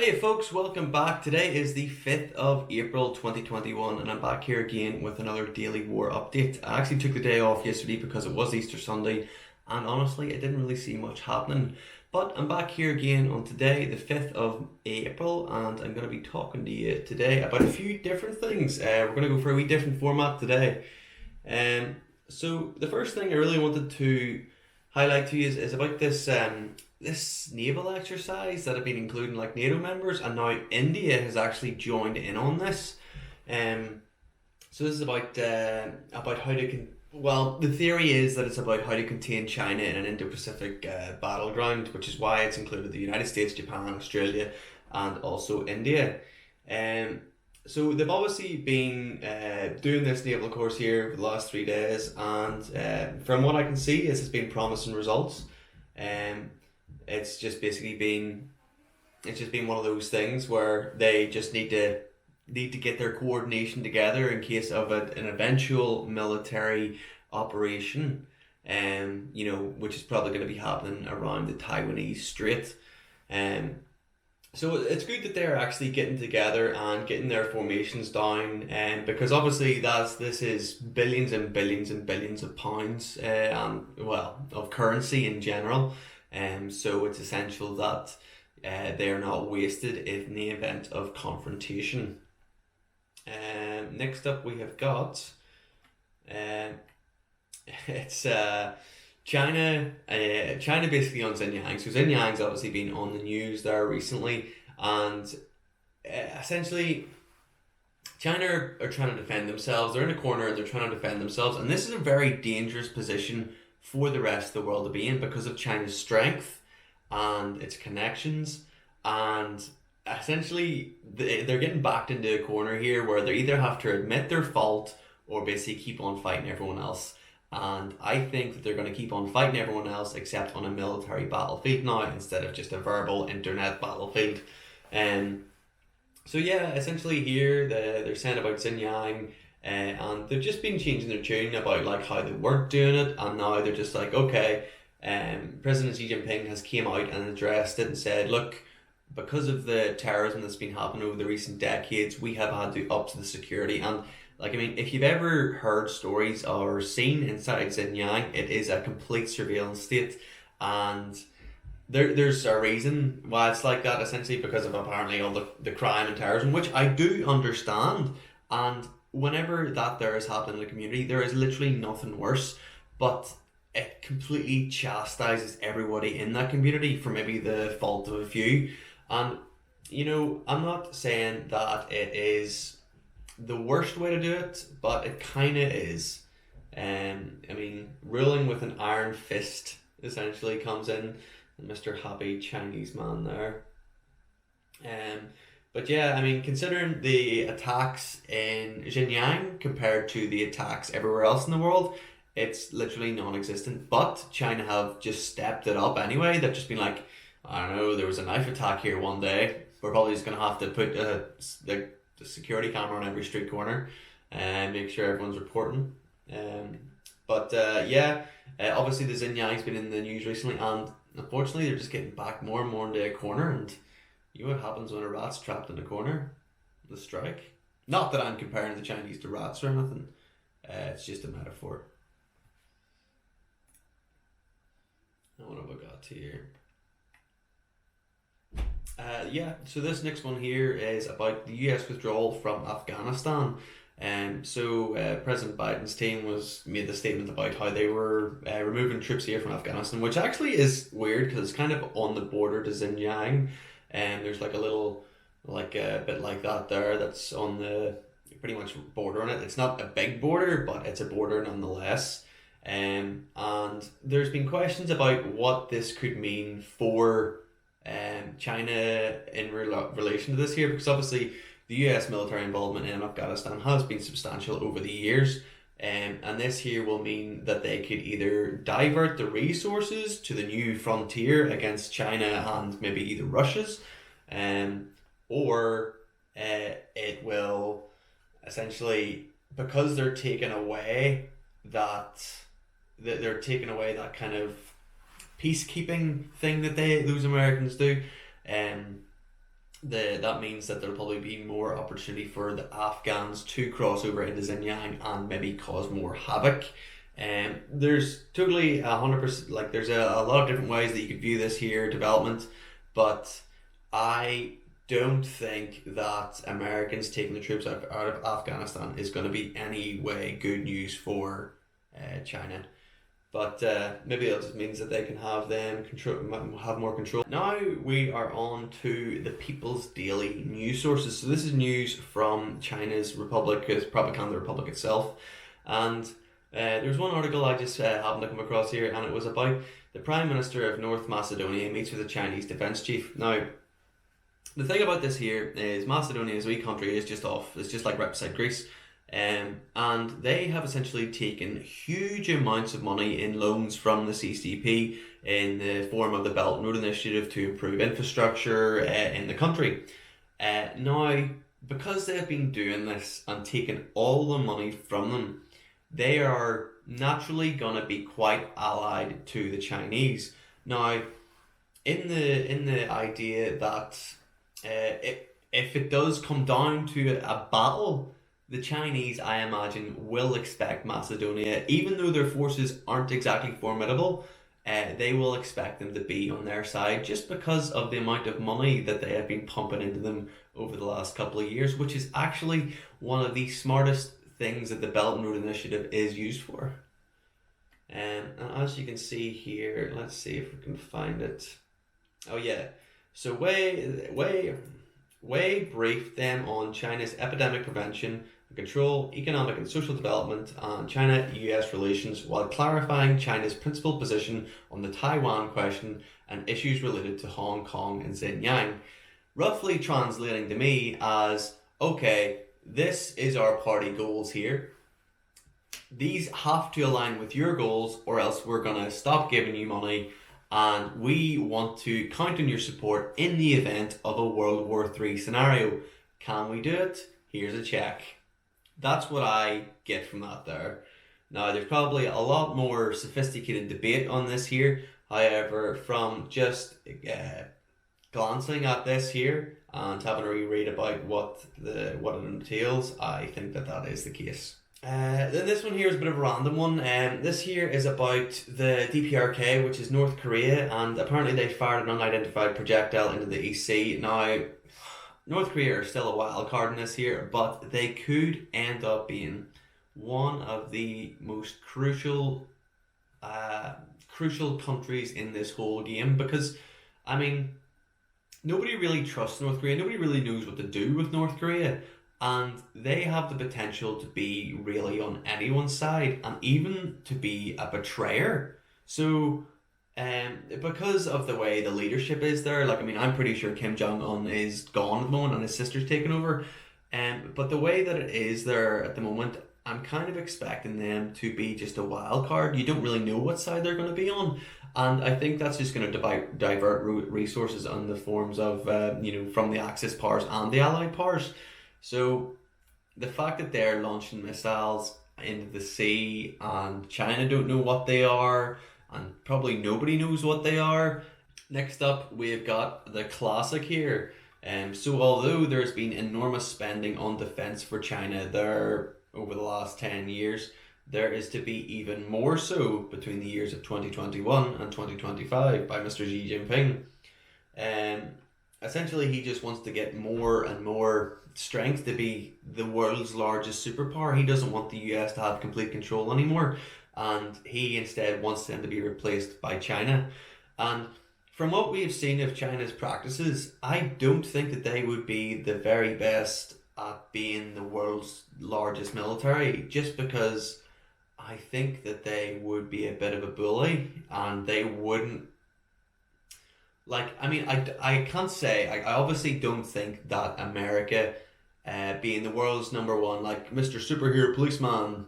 Hey folks, welcome back. Today is the 5th of April 2021 and I'm back here again with another Daily War update. I actually took the day off yesterday because it was Easter Sunday and honestly I didn't really see much happening. But I'm back here again on today, the 5th of April, and I'm going to be talking to you today about a few different things. We're going to go for a wee different format today. So the first thing I really wanted to highlight to you is about this naval exercise that have been including like NATO members, and now India has actually joined in on this. Um, so this is about how to well, the theory is that it's about how to contain China in an Indo-Pacific battleground, which is why it's included the United States, Japan, Australia, and also India. Um, so they've obviously been doing this naval course here for the last 3 days, and from what I can see, this has been promising results. Um, it's just basically been it's just been one of those things where they just need to get their coordination together in case of an eventual military operation, which is probably going to be happening around the Taiwanese Strait. Um, so it's good that they're actually getting together and getting their formations down, because obviously this is billions and billions and billions of pounds, and well, of currency in general. So it's essential that they are not wasted in the event of confrontation. Next up, we have got um, it's China. China basically on Xinjiang. So Xinjiang's obviously been on the news there recently, and essentially China are trying to defend themselves. They're in a corner and they're trying to defend themselves, and this is a very dangerous position for the rest of the world to be in because of China's strength and its connections, and essentially they're getting backed into a corner here where they either have to admit their fault or basically keep on fighting everyone else. And I think that they're going to keep on fighting everyone else except on a military battlefield now instead of just a verbal internet battlefield. Um, so yeah, essentially here they're saying about Xinjiang, and they've just been changing their tune about like how they weren't doing it, and now they're just like, okay, President Xi Jinping has came out and addressed it and said, look, because of the terrorism that's been happening over the recent decades, we have had to up to the security. And like, I mean, if you've ever heard stories or seen inside Xinjiang, it is a complete surveillance state, and there's a reason why it's like that, essentially because of apparently all the crime and terrorism, which I do understand. And whenever that there is happening in the community, there is literally nothing worse, but it completely chastises everybody in that community for maybe the fault of a few. And I'm not saying that it is the worst way to do it, but it kind of is. I mean, ruling with an iron fist essentially comes in, Mr. Happy Chinese man there. But yeah, I mean, considering the attacks in Xinjiang compared to the attacks everywhere else in the world, it's literally non-existent. But China have just stepped it up anyway. They've just been like, I don't know, there was a knife attack here one day. We're probably just gonna have to put the security camera on every street corner and make sure everyone's reporting. Obviously the Xinjiang's been in the news recently, and unfortunately they're just getting back more and more into a corner. And you know what happens when a rat's trapped in a corner? The strike. Not that I'm comparing the Chinese to rats or anything. It's just a metaphor. Now what have I got here? So this next one here is about the US withdrawal from Afghanistan. President Biden's team made the statement about how they were removing troops here from Afghanistan, which actually is weird because it's kind of on the border to Xinjiang, and there's like a little, like a bit like that there that's on the pretty much border on it. It's not a big border, but it's a border nonetheless. And there's been questions about what this could mean for China in relation to this here, because obviously the US military involvement in Afghanistan has been substantial over the years, and this here will mean that they could either divert the resources to the new frontier against China and maybe either Russia's, or it will essentially, because they're taking away that kind of peacekeeping thing that those Americans do. that means that there'll probably be more opportunity for the Afghans to cross over into Xinjiang and maybe cause more havoc. There's totally 100%, like there's a lot of different ways that you could view this here development, but I don't think that Americans taking the troops out of Afghanistan is going to be any way good news for China. But maybe that just means that they can have them control, have more control. Now we are on to the People's Daily news sources. So this is news from China's Republic, it's Propaganda Republic itself, and there's one article I just happened to come across here, and it was about the Prime Minister of North Macedonia meets with the Chinese defense chief. Now, the thing about this here is Macedonia, as a wee country, is just off. It's just like right beside Greece. And they have essentially taken huge amounts of money in loans from the CCP in the form of the Belt and Road Initiative to improve infrastructure in the country. Now, because they have been doing this and taken all the money from them, they are naturally going to be quite allied to the Chinese. Now, in the idea that if it does come down to a battle, the Chinese, I imagine, will expect Macedonia, even though their forces aren't exactly formidable, they will expect them to be on their side just because of the amount of money that they have been pumping into them over the last couple of years, which is actually one of the smartest things that the Belt and Road Initiative is used for. And as you can see here, let's see if we can find it. Oh yeah, so Wei briefed them on China's epidemic prevention and control, economic and social development, and China-US relations, while clarifying China's principled position on the Taiwan question and issues related to Hong Kong and Xinjiang. Roughly translating to me as, okay, this is our party goals here. These have to align with your goals, or else we're going to stop giving you money, and we want to count on your support in the event of a World War III scenario. Can we do it? Here's a check. That's what I get from that there. Now, there's probably a lot more sophisticated debate on this here. However, from just glancing at this here and having a reread about what it entails, I think that is the case. Then this one here is a bit of a random one. This here is about the DPRK, which is North Korea, and apparently they fired an unidentified projectile into the East Sea. Now, North Korea are still a wild card in this here, but they could end up being one of the most crucial countries in this whole game, because, I mean, nobody really trusts North Korea. Nobody really knows what to do with North Korea. And they have the potential to be really on anyone's side and even to be a betrayer. So, because of the way the leadership is there, like, I mean, I'm pretty sure Kim Jong-un is gone at the moment and his sister's taken over. But the way that it is there at the moment, I'm kind of expecting them to be just a wild card. You don't really know what side they're going to be on. And I think that's just going to divert resources on the forms of, from the Axis powers and the Allied powers. So the fact that they're launching missiles into the sea and China don't know what they are, and probably nobody knows what they are. Next up, we've got the classic here. So although there's been enormous spending on defense for China there over the last 10 years, there is to be even more so between the years of 2021 and 2025 by Mr. Xi Jinping. Essentially, he just wants to get more and more strength to be the world's largest superpower. He doesn't want the US to have complete control anymore, and he instead wants them to be replaced by China. And from what we've seen of China's practices, I don't think that they would be the very best at being the world's largest military, just because I think that they would be a bit of a bully, and they wouldn't, like, I mean, I can't say, I obviously don't think that America, being the world's number one, like, Mr. Superhero Policeman,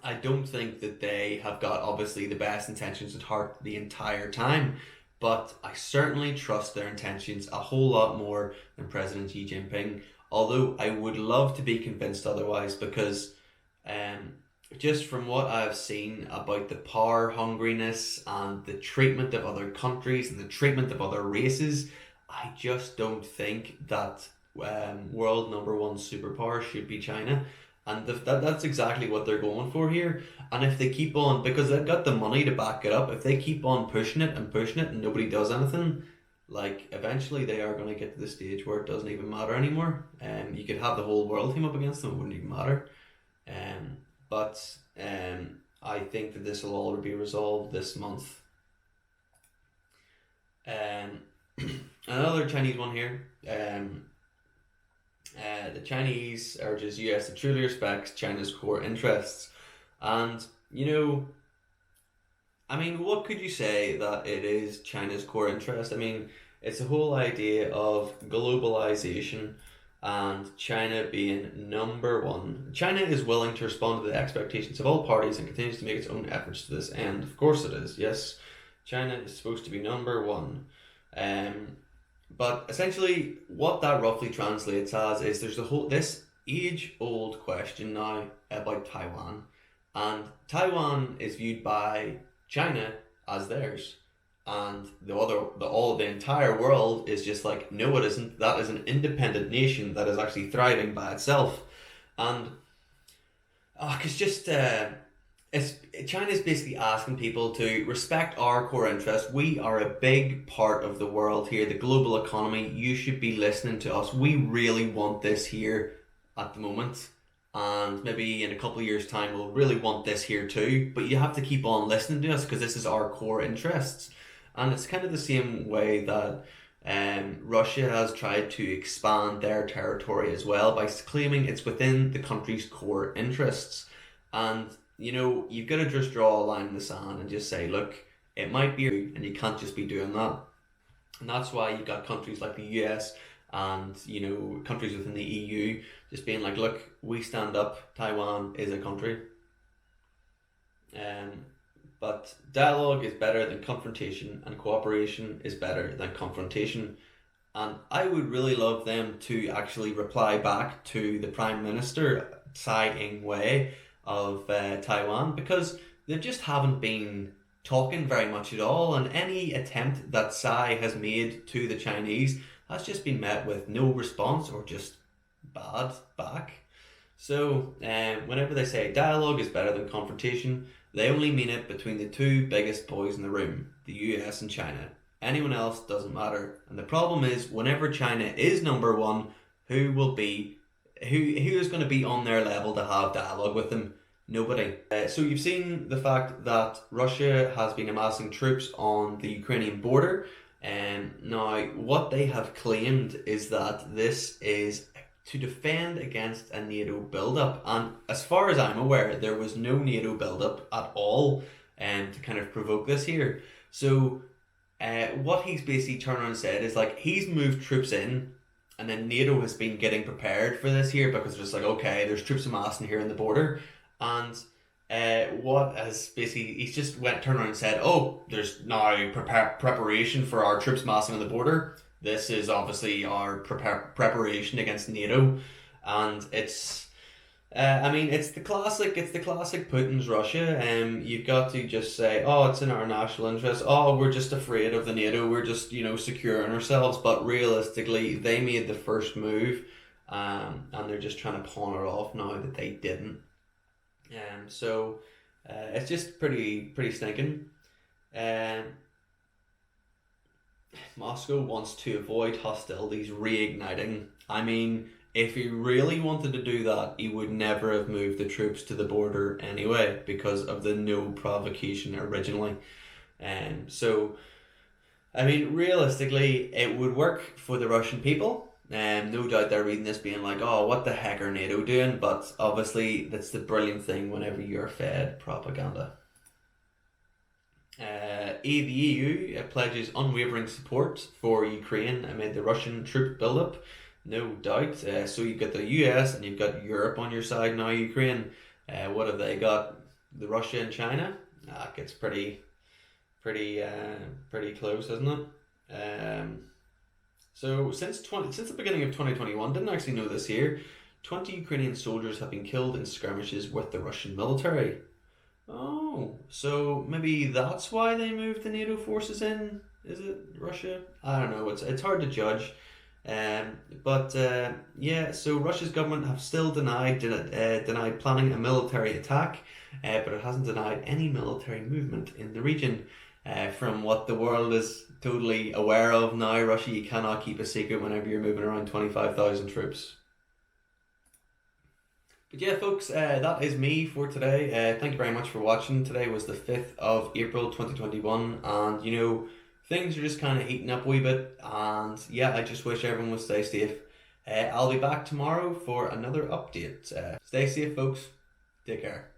I don't think that they have got, obviously, the best intentions at heart the entire time, but I certainly trust their intentions a whole lot more than President Xi Jinping, although I would love to be convinced otherwise, because just from what I've seen about the power hungriness and the treatment of other countries and the treatment of other races, I just don't think that world number one superpower should be China. And that's exactly what they're going for here. And if they keep on, because they've got the money to back it up, if they keep on pushing it and nobody does anything, like eventually they are going to get to the stage where it doesn't even matter anymore. You could have the whole world team up against them, it wouldn't even matter. Um, but I think that this will all be resolved this month. Um, Another Chinese one here. The Chinese urges US to truly respect China's core interests. And, I mean, what could you say that it is China's core interest? I mean, it's the whole idea of globalization and China being number one. China is willing to respond to the expectations of all parties and continues to make its own efforts to this end. Of course it is, yes. China is supposed to be number one. But essentially, what that roughly translates as is there's this age-old question now about Taiwan, and Taiwan is viewed by China as theirs, and the entire world is just like, no, it isn't. That is an independent nation that is actually thriving by itself, and it's just it's China's basically asking people to respect our core interests. We are a big part of the world here, the global economy. You should be listening to us. We really want this here at the moment, and maybe in a couple of years' time, we'll really want this here too. But you have to keep on listening to us because this is our core interests, and it's kind of the same way that Russia has tried to expand their territory as well by claiming it's within the country's core interests. And you've got to just draw a line in the sand and just say, look, it might be, and you can't just be doing that. And that's why you've got countries like the US and, countries within the EU just being like, look, we stand up, Taiwan is a country. But dialogue is better than confrontation, and cooperation is better than confrontation. And I would really love them to actually reply back to the Prime Minister, Tsai Ing-wen, of Taiwan, because they just haven't been talking very much at all, and any attempt that Tsai has made to the Chinese has just been met with no response or just bad back. So whenever they say dialogue is better than confrontation, they only mean it between the two biggest boys in the room, the US and China. Anyone else doesn't matter. And the problem is, whenever China is number one, who is going to be on their level to have dialogue with them? Nobody. So you've seen the fact that Russia has been amassing troops on the Ukrainian border. Now, what they have claimed is that this is to defend against a NATO buildup. And as far as I'm aware, there was no NATO buildup at all to kind of provoke this here. So what he's basically turned around and said is like, he's moved troops in, and then NATO has been getting prepared for this here because it's just like, okay, there's troops amassing here in the border. And what has basically, he's just turned around and said, oh, there's now preparation for our troops massing on the border. This is obviously our preparation against NATO. And it's, it's the classic Putin's Russia. You've got to just say, oh, it's in our national interest. Oh, we're just afraid of the NATO. We're just, securing ourselves. But realistically, they made the first move, and they're just trying to pawn it off now that they didn't. So it's just pretty stinking. Moscow wants to avoid hostilities reigniting. I mean, if he really wanted to do that, he would never have moved the troops to the border anyway, because of the no provocation originally. So, I mean, realistically, it would work for the Russian people. No doubt they're reading this being like, oh, what the heck are NATO doing? But obviously, that's the brilliant thing whenever you're fed propaganda. The EU pledges unwavering support for Ukraine amid the Russian troop buildup. No doubt. So you've got the US and you've got Europe on your side now, Ukraine. What have they got? The Russia and China? It gets pretty close, isn't it? So since the beginning of 2021, didn't actually know this here, 20 Ukrainian soldiers have been killed in skirmishes with the Russian military. Oh, so maybe that's why they moved the NATO forces in Is it Russia? I don't know. It's hard to judge. But yeah, so Russia's government have still denied planning a military attack, but it hasn't denied any military movement in the region. From what the world is totally aware of now, Russia, you cannot keep a secret whenever you're moving around 25,000 troops. But yeah, folks, that is me for today. Thank you very much for watching. Today was the 5th of April 2021, and things are just kind of heating up a wee bit. And yeah, I just wish everyone would stay safe. I'll be back tomorrow for another update. Stay safe, folks. Take care.